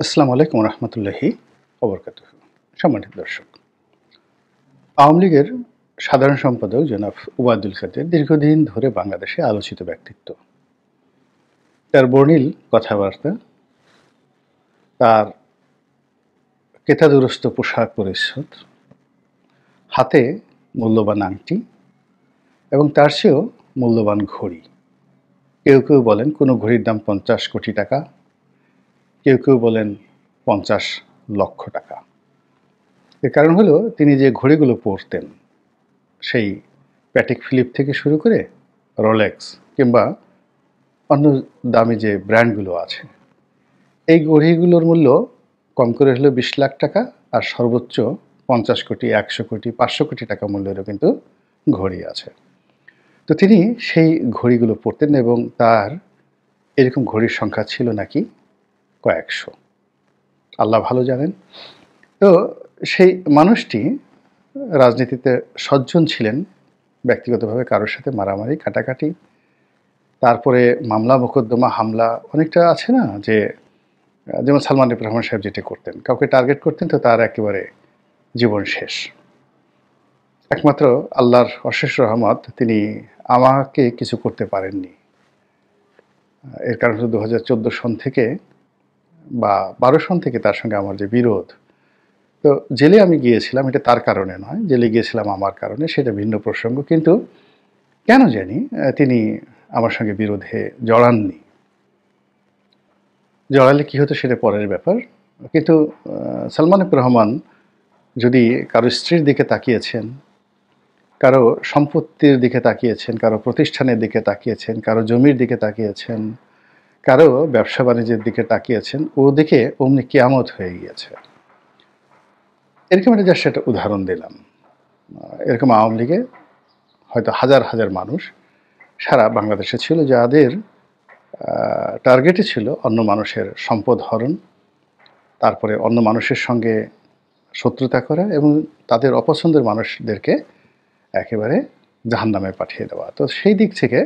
আসসালামু আলাইকুম রহমতুল্লাহি ওবরকাতুহু। সম্মানিত দর্শক, আওয়ামী লীগের সাধারণ সম্পাদক জনাব ওবায়দুল কাদের দীর্ঘদিন ধরে বাংলাদেশে আলোচিত ব্যক্তিত্ব। তার বর্ণিল কথাবার্তা, তার কেতাদুরস্ত পোশাক পরিচ্ছদ, হাতে মূল্যবান আংটি এবং তার চেয়েও মূল্যবান ঘড়ি। কেউ কেউ বলেন কোনো ঘড়ির দাম 50 কোটি টাকা, কেউ কেউ বলেন 50 লক্ষ টাকা। এর কারণ হলো তিনি যে ঘড়িগুলো পরতেন, সেই প্যাটেক ফিলিপ থেকে শুরু করে রোলেক্স কিংবা অন্য দামি যে ব্র্যান্ডগুলো আছে, এই ঘড়িগুলোর মূল্য কম করে হলেও 20 লাখ টাকা, আর সর্বোচ্চ 50 কোটি, 100 কোটি, 500 কোটি টাকা মূল্যেরও কিন্তু ঘড়ি আছে। তো তিনি সেই ঘড়িগুলো পরতেন এবং তার এরকম ঘড়ির সংখ্যা ছিল নাকি কয়েকশো, আল্লাহ ভালো জানেন। তো সেই মানুষটি রাজনীতিতে সজ্জন ছিলেন, ব্যক্তিগতভাবে কারোর সাথে মারামারি কাটাকাটি, তারপরে মামলা মোকদ্দমা হামলা অনেকটা আছে না, যে যেমন সালমান এফ রহমান সাহেব যেটা করতেন, কাউকে টার্গেট করতেন তো তার একেবারে জীবন শেষ। একমাত্র আল্লাহর অশেষ রহমত, তিনি আমাকে কিছু করতে পারেননি। এর কারণ হলো 2014 সন থেকে বা 12 সন থেকে তার সঙ্গে আমার যে বিরোধ। তো জেলে আমি গিয়েছিলাম, এটা তার কারণে নয়, জেলে গিয়েছিলাম আমার কারণে, সেটা ভিন্ন প্রসঙ্গ। কিন্তু কেন জানি তিনি আমার সঙ্গে বিরোধে জড়াননি। জড়ালে কী হতো সেটা পরের ব্যাপার। কিন্তু সালমান এফ রহমান যদি কারো স্ত্রীর দিকে তাকিয়েছেন, কারো সম্পত্তির দিকে তাকিয়েছেন, কারো প্রতিষ্ঠানের দিকে তাকিয়েছেন, কারো জমির দিকে তাকিয়েছেন, কারো ব্যবসা বাণিজ্যের দিকে তাকিয়েছেন, ও দিকে অমনি কিয়ামত হয়ে গিয়েছে। এরকম একটা জাস্ট একটা উদাহরণ দিলাম। এরকম আওয়ামী লীগে হয়তো হাজার হাজার মানুষ সারা বাংলাদেশে ছিল, যাদের টার্গেটই ছিল অন্য মানুষের সম্পদ হরণ, তারপরে অন্য মানুষের সঙ্গে শত্রুতা করা এবং তাদের অপছন্দের মানুষদেরকে একেবারে জাহান্নামে পাঠিয়ে দেওয়া। তো সেই দিক থেকে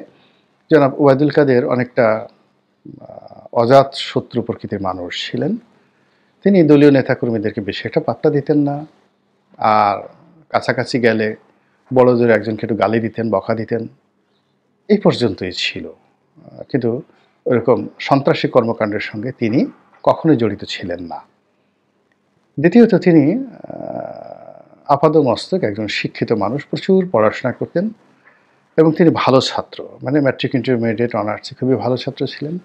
জনাব ওবায়দুল কাদের অনেকটা অজাত শত্রু প্রকৃতির মানুষ ছিলেন। তিনি দলীয় নেতাকর্মীদেরকে বেশি একটা পাত্তা দিতেন না, আর কাছাকাছি গেলে বড় জোরে একজনকে একটু গালি দিতেন, বকা দিতেন, এই পর্যন্তই ছিল। কিন্তু ওরকম সন্ত্রাসী কর্মকাণ্ডের সঙ্গে তিনি কখনোই জড়িত ছিলেন না। দ্বিতীয়ত, তিনি আপাদমস্তক একজন শিক্ষিত মানুষ, প্রচুর পড়াশোনা করতেন এবং তিনি ভালো ছাত্র, মানে ম্যাট্রিক ইন্টারমিডিয়েট অনার্সে খুবই ভালো ছাত্র ছিলেন।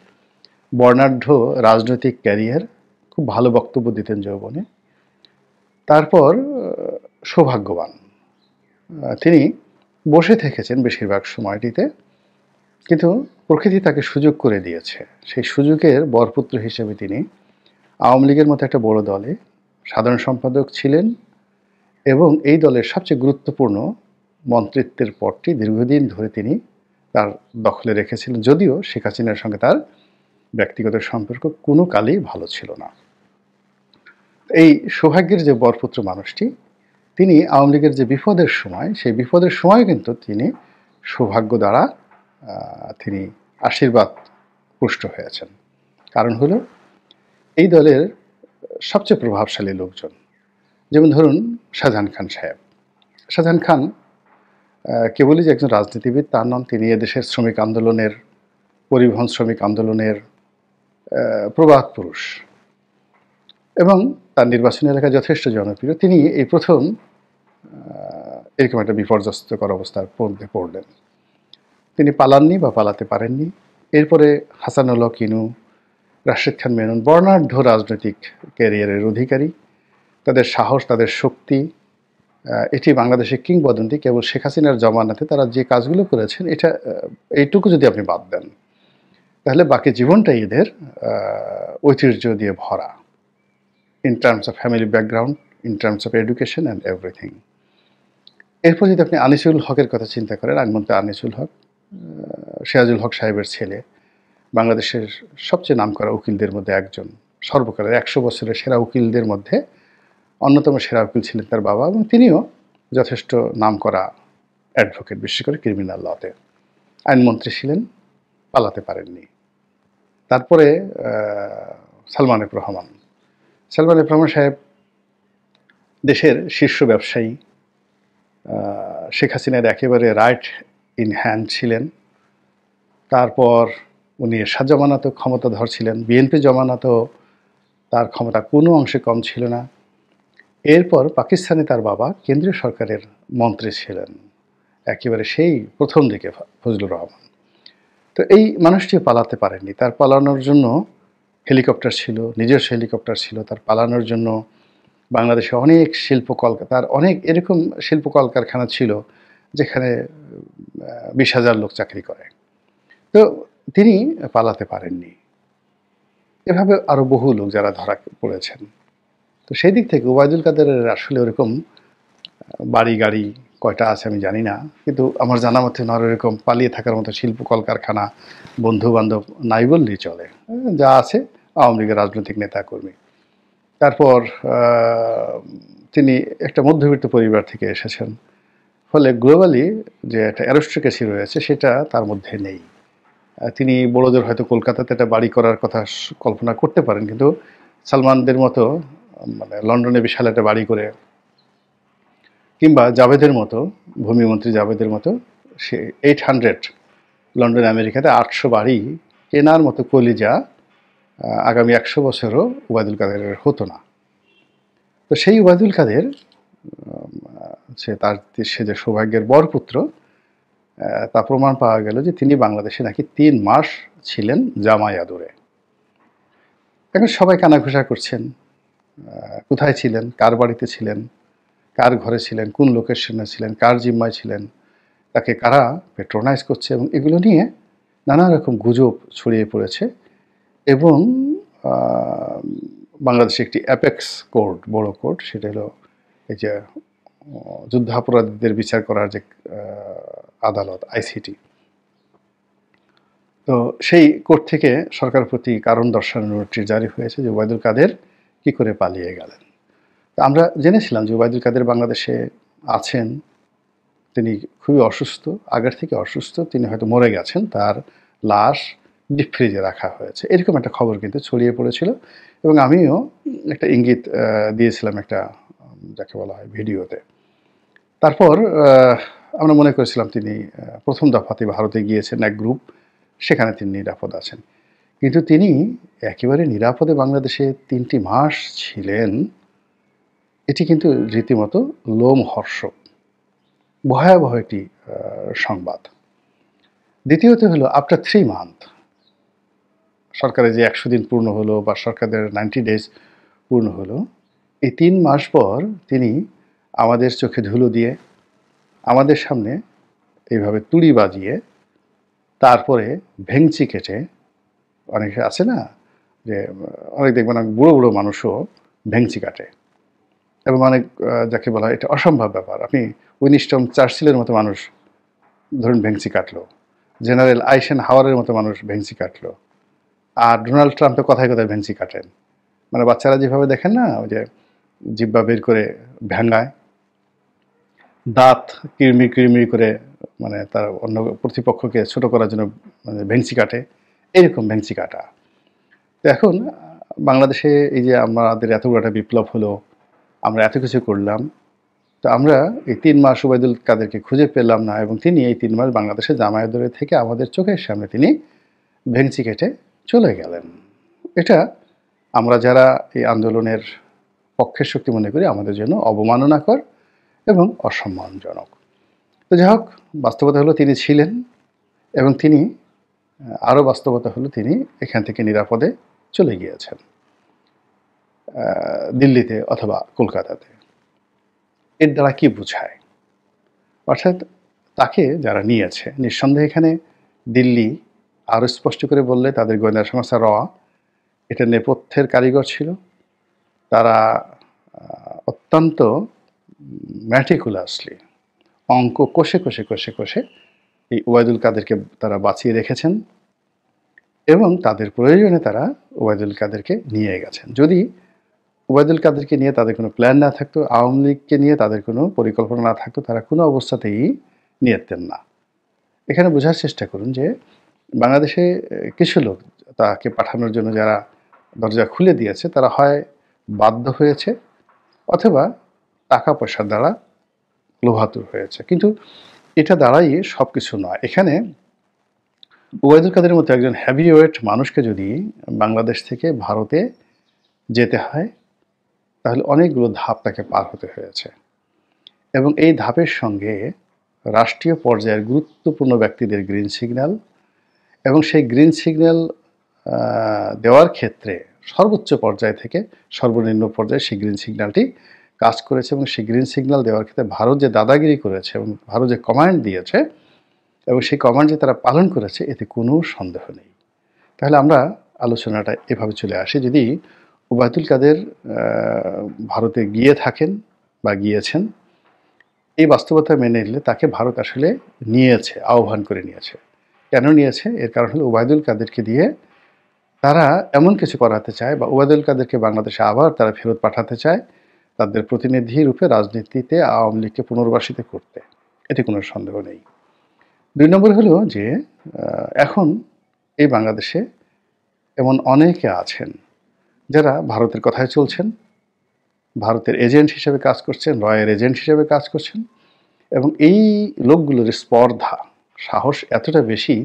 বর্ণাঢ্য রাজনৈতিক ক্যারিয়ার, খুব ভালো বক্তব্য দিতেন যৌবনে। তারপর সৌভাগ্যবান, তিনি বসে থেকেছেন বেশিরভাগ সময়টিতে, কিন্তু প্রকৃতি তাকে সুযোগ করে দিয়েছে। সেই সুযোগের বরপুত্র হিসেবে তিনি আওয়ামী লীগের মতো একটা বড় দলে সাধারণ সম্পাদক ছিলেন এবং এই দলের সবচেয়ে গুরুত্বপূর্ণ মন্ত্রিত্বের পদটি দীর্ঘদিন ধরে তিনি তার দখলে রেখেছিলেন, যদিও শেখ হাসিনার সঙ্গে তার ব্যক্তিগত সম্পর্ক কোনো কালেই ভালো ছিল না। এই সৌভাগ্যের যে বরপুত্র মানুষটি, তিনি আওয়ামী লীগের যে বিপদের সময়, সেই বিপদের সময় কিন্তু তিনি সৌভাগ্য দ্বারা তিনি আশীর্বাদ পুষ্ট হয়েছেন। কারণ হলো এই দলের সবচেয়ে প্রভাবশালী লোকজন, যেমন ধরুন শাহজাহান খান সাহেব। শাহজাহান খান কেবলই যে একজন রাজনীতিবিদ তা নন, তিনি এদেশের শ্রমিক আন্দোলনের, পরিবহন শ্রমিক আন্দোলনের প্রবাদ পুরুষ এবং তার নির্বাচনী এলাকায় যথেষ্ট জনপ্রিয়। তিনি এই প্রথম এরকম একটা বিপর্যস্তকর অবস্থার মধ্যে পড়লেন। তিনি পালাননি বা পালাতে পারেননি। এরপরে হাসানুল হক ইনু, রাশেদ খান মেনন, বর্ণাঢ্য রাজনৈতিক ক্যারিয়ারের অধিকারী। তাদের সাহস, তাদের শক্তি, এটি বাংলাদেশের কিংবদন্তি। কেবল শেখ হাসিনার জমানাতে তারা যে কাজগুলো করেছেন, এইটুকু যদি আপনি বাদ দেন, তাহলে বাকি জীবনটাই এদের ঐতিহ্য দিয়ে ভরা, in terms of family background, in terms of education and everything. এরপর যদি আপনি আনিসুল হকের কথা চিন্তা করেন, আইনমন্ত্রী আনিসুল হক, সিরাজুল হক সাহেবের ছেলে, বাংলাদেশের সবচেয়ে নামকরা উকিলদের মধ্যে একজন, সর্বকালের 100 বছরের সেরা উকিলদের মধ্যে অন্যতম সেরা উকিল ছিলেন তার বাবা, এবং তিনিও যথেষ্ট নামকরা অ্যাডভোকেট, বিশেষ করে ক্রিমিনাল লতে। আইনমন্ত্রী ছিলেন, পালাতে পারেননি। তারপরে সালমান এফ রহমান, সালমান এফ রহমান সাহেব দেশের শীর্ষ ব্যবসায়ী, শেখ হাসিনার একেবারে রাইট ইন হ্যান্ড ছিলেন। তারপর উনি এরশাদ জামানাতেও ক্ষমতাধর ছিলেন, বিএনপি জমানাতেও তার ক্ষমতা কোনো অংশে কম ছিল না। এরপর পাকিস্তানে তার বাবা কেন্দ্রীয় সরকারের মন্ত্রী ছিলেন, একেবারে সেই প্রথম দিকে ফজলুর রহমান। তো এই মানুষটি পালাতে পারেননি। তার পালানোর জন্য হেলিকপ্টার ছিল, নিজস্ব হেলিকপ্টার ছিল। তার পালানোর জন্য বাংলাদেশে অনেক তার অনেক এরকম শিল্প কলকারখানা ছিল যেখানে 20,000 লোক চাকরি করে। তো তিনি পালাতে পারেননি। এভাবে আরও বহু লোক যারা ধরা পড়েছেন। তো সেই দিক থেকে ওবায়দুল কাদেরের আসলে ওরকম বাড়ি গাড়ি কয়টা আছে আমি জানি না, কিন্তু আমার জানা মতে ওনার এরকম পালিয়ে থাকার মতো শিল্প কলকারখানা, বন্ধু বান্ধব নাই বললেই চলে। যা আছে আওয়ামী লীগের রাজনৈতিক নেতাকর্মী। তারপর তিনি একটা মধ্যবিত্ত পরিবার থেকে এসেছেন, ফলে গ্লোবালি যে একটা অ্যারিস্টোক্রেসি রয়েছে সেটা তার মধ্যে নেই। তিনি বড়দের হয়তো কলকাতাতে একটা বাড়ি করার কথা কল্পনা করতে পারেন, কিন্তু সালমানদের মতো মানে লন্ডনে বিশাল একটা বাড়ি করে, কিংবা জাভেদের মতো, ভূমিমন্ত্রী জাভেদের মতো সে 800 লন্ডন আমেরিকাতে 800 বাড়ি কেনার মতো কলিজা আগামী 100 বছরও ওবায়দুল কাদেরের হতো না। তো সেই ওবায়দুল কাদের সে যে সৌভাগ্যের বরপুত্র, তা প্রমাণ পাওয়া গেল যে তিনি বাংলাদেশে নাকি 3 মাস ছিলেন জামাই আদরে। এখন সবাই কানাঘুষা করছেন, কোথায় ছিলেন, কার বাড়িতে ছিলেন, কার ঘরে ছিলেন, কোন লোকেশনে ছিলেন, কার জিম্মায় ছিলেন, তাকে কারা পেট্রোনাইজ করছে, এবং এগুলো নিয়ে নানা রকম গুজব ছড়িয়ে পড়েছে। এবং বাংলাদেশে একটি অ্যাপেক্স কোর্ট, বড় কোর্ট, সেটা হলো এই যে যুদ্ধাপরাধীদের বিচার করার যে আদালত, আইসিটি, তো সেই কোর্ট থেকে সরকারের প্রতি কারণ দর্শানোর নোটিশ জারি হয়েছে যে ওবায়দুল কাদের কী করে পালিয়ে গেলেন। আমরা জেনেছিলাম যে ওবায়দুল কাদের বাংলাদেশে আছেন, তিনি খুবই অসুস্থ, আগের থেকে অসুস্থ, তিনি হয়তো মরে গেছেন, তার লাশ ডিপ ফ্রিজে রাখা হয়েছে, এরকম একটা খবর কিন্তু ছড়িয়ে পড়েছিল। এবং আমিও একটা ইঙ্গিত দিয়েছিলাম একটা, যাকে বলা হয়, ভিডিওতে। তারপর আমরা মনে করেছিলাম তিনি প্রথম দফাতে ভারতে গিয়েছেন এক গ্রুপ, সেখানে তিনি নিরাপদ আছেন। কিন্তু তিনি একেবারে নিরাপদে বাংলাদেশে 3টি মাস ছিলেন, এটি কিন্তু রীতিমতো লোমহর্ষক, ভয়াবহ একটি সংবাদ। দ্বিতীয়ত হলো আফটার 3 মান্থ, সরকারের যে 100 দিন পূর্ণ হলো বা সরকারের 90 ডেজ পূর্ণ হলো, এই 3 মাস পর তিনি আমাদের চোখে ধুলো দিয়ে, আমাদের সামনে এইভাবে তুড়ি বাজিয়ে, তারপরে ভেংচি কেটে, অনেকে আছে না যে অনেক দেখবেন অনেক বুড়ো বুড়ো মানুষও ভেংচি কাটে, এবং অনেক যাকে বলা হয় এটা অসম্ভব ব্যাপার, আপনি উইনস্টন চার্চিলের মতো মানুষ ধরুন ভেংচি কাটলো, জেনারেল আইসেন হাওয়ারের মতো মানুষ ভেংচি কাটলো, আর ডোনাল্ড ট্রাম্প তো কথায় কথায় ভেংচি কাটেন। মানে বাচ্চারা যেভাবে দেখেন না, ওই যে জিব্বা বের করে ভেঙ্গায়, দাঁত কিরমির কিরমির করে, মানে তার অন্য প্রতিপক্ষকে ছোট করার জন্য মানে ভেংচি কাটে, এরকম ভেংচি কাটা। তো এখন বাংলাদেশে এই যে আমাদের এত বড় একটা বিপ্লব হলো, আমরা এত কিছু করলাম, তো আমরা এই 3 মাস ওবায়দুল কাদেরকে খুঁজে পেলাম না, এবং তিনি এই 3 মাস বাংলাদেশে জামায়াত দরে থেকে আমাদের চোখের সামনে তিনি ভেংচি কেটে চলে গেলেন। এটা আমরা যারা এই আন্দোলনের পক্ষের শক্তি মনে করি আমাদের জন্য অবমাননাকর এবং অসম্মানজনক। তো যাই হোক, বাস্তবতা হলো তিনি ছিলেন, এবং তিনি আরও বাস্তবতা হলো তিনি এখান থেকে নিরাপদে চলে গিয়েছেন দিল্লিতে অথবা কলকাতাতে। এর দ্বারা কি বোঝায়? অর্থাৎ তাকে যারা নিয়েছে, নিঃসন্দেহে এখানে দিল্লি আরও স্পষ্ট করে বললে তাদের গোয়েন্দা সংস্থা র এটা নেপথ্যের কারিগর ছিল। তারা অত্যন্ত ম্যাটিকুলাসলি অঙ্ক কষে কষে কষে কষে এই ওবায়দুল কাদেরকে তারা বাঁচিয়ে রেখেছেন, এবং তাদের প্রয়োজনে তারা ওবায়দুল কাদেরকে নিয়ে গেছেন। যদি ওবায়দুল কাদেরকে নিয়ে তাদের কোনো প্ল্যান না থাকতো, আওয়ামী লীগকে নিয়ে তাদের কোনো পরিকল্পনা না থাকতো, তারা কোনো অবস্থাতেই নিয়ে যেতেন না। এখানে বোঝার চেষ্টা করুন যে বাংলাদেশে কিছু লোক তাকে পাঠানোর জন্য যারা দরজা খুলে দিয়েছে, তারা হয় বাধ্য হয়েছে অথবা টাকা পয়সার দ্বারা লোভাতুর হয়েছে। কিন্তু এটা দ্বারাই সব কিছু নয়। এখানে ওবায়দুল কাদেরের মতো একজন হেভিওয়েট মানুষকে যদি বাংলাদেশ থেকে ভারতে যেতে হয়, তাহলে অনেকগুলো ধাপ তাকে পার হতে হয়েছে এবং এই ধাপের সঙ্গে রাষ্ট্রীয় পর্যায়ের গুরুত্বপূর্ণ ব্যক্তিদের গ্রিন সিগন্যাল এবং সেই গ্রিন সিগন্যাল দেওয়ার ক্ষেত্রে সর্বোচ্চ পর্যায় থেকে সর্বনিম্ন পর্যায়ে সেই গ্রিন সিগন্যালটি কাজ করেছে এবং সেই গ্রিন সিগন্যাল দেওয়ার ক্ষেত্রে ভারত যে দাদাগিরি করেছে এবং ভারত যে কমান্ড দিয়েছে এবং সেই কমান্ড যে তারা পালন করেছে, এতে কোনো সন্দেহ নেই। তাহলে আমরা আলোচনাটা এভাবে চলে আসি, যদি ওবায়দুল কাদের ভারতে গিয়ে থাকেন বা গিয়েছেন, এই বাস্তবতা মেনে নিলে তাকে ভারত আসলে নিয়েছে, আহ্বান করে নিয়েছে। কেন নিয়েছে? এর কারণ হলো ওবায়দুল কাদেরকে দিয়ে তারা এমন কিছু করাতে চায় বা ওবায়দুল কাদেরকে বাংলাদেশে আবার তারা ফেরত পাঠাতে চায় তাদের প্রতিনিধি রূপে রাজনীতিতে আওয়ামী লীগকে পুনর্বাসিত করতে। এতে কোনো সন্দেহ নেই। ২ নম্বর হলো যে এখন এই বাংলাদেশে এমন অনেকে আছেন যারা ভারতের কথায় চলছেন, ভারতের এজেন্ট হিসেবে কাজ করছেন, রয়ের এজেন্ট হিসেবে কাজ করছেন এবং এই লোকগুলোর স্পর্ধা, সাহস এতটা বেশি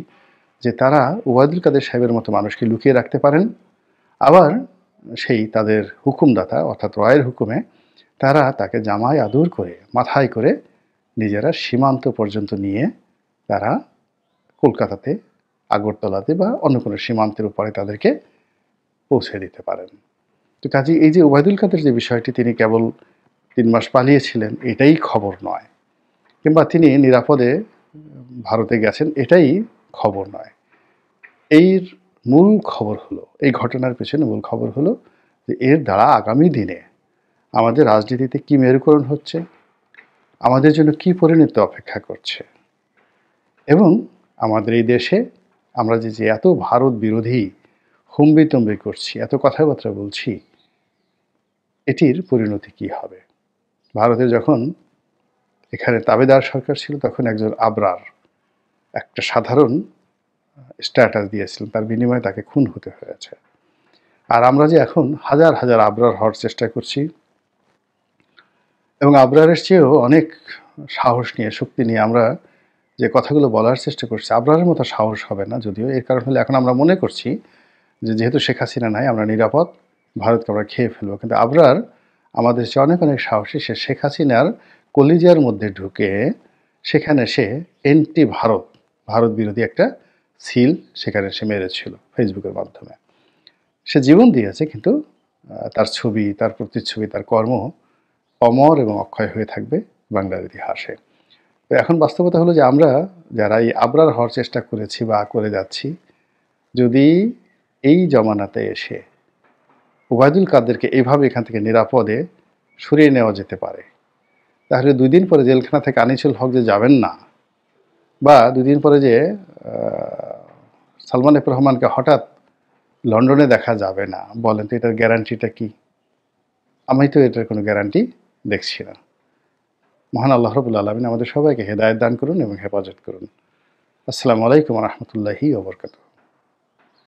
যে তারা ওবায়দুল কাদের সাহেবের মতো মানুষকে লুকিয়ে রাখতে পারেন, আবার সেই তাদের হুকুমদাতা অর্থাৎ রয়ের হুকুমে তারা তাকে জামায় আদর করে মাথায় করে নিজেরা সীমান্ত পর্যন্ত নিয়ে তারা কলকাতাতে, আগরতলাতে বা অন্য কোনো সীমান্তের উপরে তাদেরকে পৌঁছে দিতে পারেন। তো কাজেই এই যে ওবায়দুল কাদের যে বিষয়টি, তিনি কেবল ৩ মাস পালিয়েছিলেন এটাই খবর নয়, কিংবা তিনি নিরাপদে ভারতে গেছেন এটাই খবর নয়। এর মূল খবর হলো, এই ঘটনার পেছনে মূল খবর হলো যে এর দ্বারা আগামী দিনে আমাদের রাজনীতিতে কী মেরুকরণ হচ্ছে, আমাদের জন্য কী পরিণতি অপেক্ষা করছে এবং আমাদের এই দেশে আমরা যে এত ভারত বিরোধী হুম্বিতম্বি করছি, এত কথাবার্তা বলছি, এটির পরিণতি কী হবে। ভারতে যখন এখানে তাবেদার সরকার ছিল তখন একজন আবরার একটা সাধারণ স্ট্যাটাস দিয়েছিলেন, তার বিনিময়ে তাকে খুন হতে হয়েছে। আর আমরা যে এখন হাজার হাজার আবরার হওয়ার চেষ্টা করছি এবং আবরারের চেয়েও অনেক সাহস নিয়ে, শক্তি নিয়ে আমরা যে কথাগুলো বলার চেষ্টা করছি, আবরারের মতো সাহস হবে না যদিও। এর কারণ হলো এখন আমরা মনে করছি যে যেহেতু শেখ হাসিনা নাই আমরা নিরাপদ, ভারতকে আমরা খেয়ে ফেলবো। কিন্তু আবরার আমাদের চেয়ে অনেক অনেক সাহসী। সে শেখ হাসিনার কলিজার মধ্যে ঢুকে সেখানে সে এন্টি ভারত, ভারত বিরোধী একটা সিল সেখানে সে মেরেছিল ফেসবুকের মাধ্যমে। সে জীবন দিয়েছে, কিন্তু তার ছবি, তার প্রতিচ্ছবি, তার কর্ম অমর এবং অক্ষয় হয়ে থাকবে বাংলার ইতিহাসে। তো এখন বাস্তবতা হলো যে আমরা যারা এই আবরার হওয়ার চেষ্টা করেছি বা করে যাচ্ছি, যদি এই জমানাতে এসে ওবায়দুল কাদেরকে এইভাবে এখান থেকে নিরাপদে সরিয়ে নেওয়া যেতে পারে, তাহলে 2 দিন পরে জেলখানা থেকে আনিসুল হক যে যাবেন না, বা 2 দিন পরে যে সালমান এফ রহমানকে হঠাৎ লন্ডনে দেখা যাবে না, বলেন তো এটার গ্যারান্টিটা কি? আমি তো এটার কোনো গ্যারান্টি দেখছি না। মহান আল্লাহ রাব্বুল আলামিন আমাদের সবাইকে হেদায়েত দান করুন এবং হেফাজত করুন। আসসালামু আলাইকুম ওয়া রাহমাতুল্লাহি ওয়া বারাকাতুহু।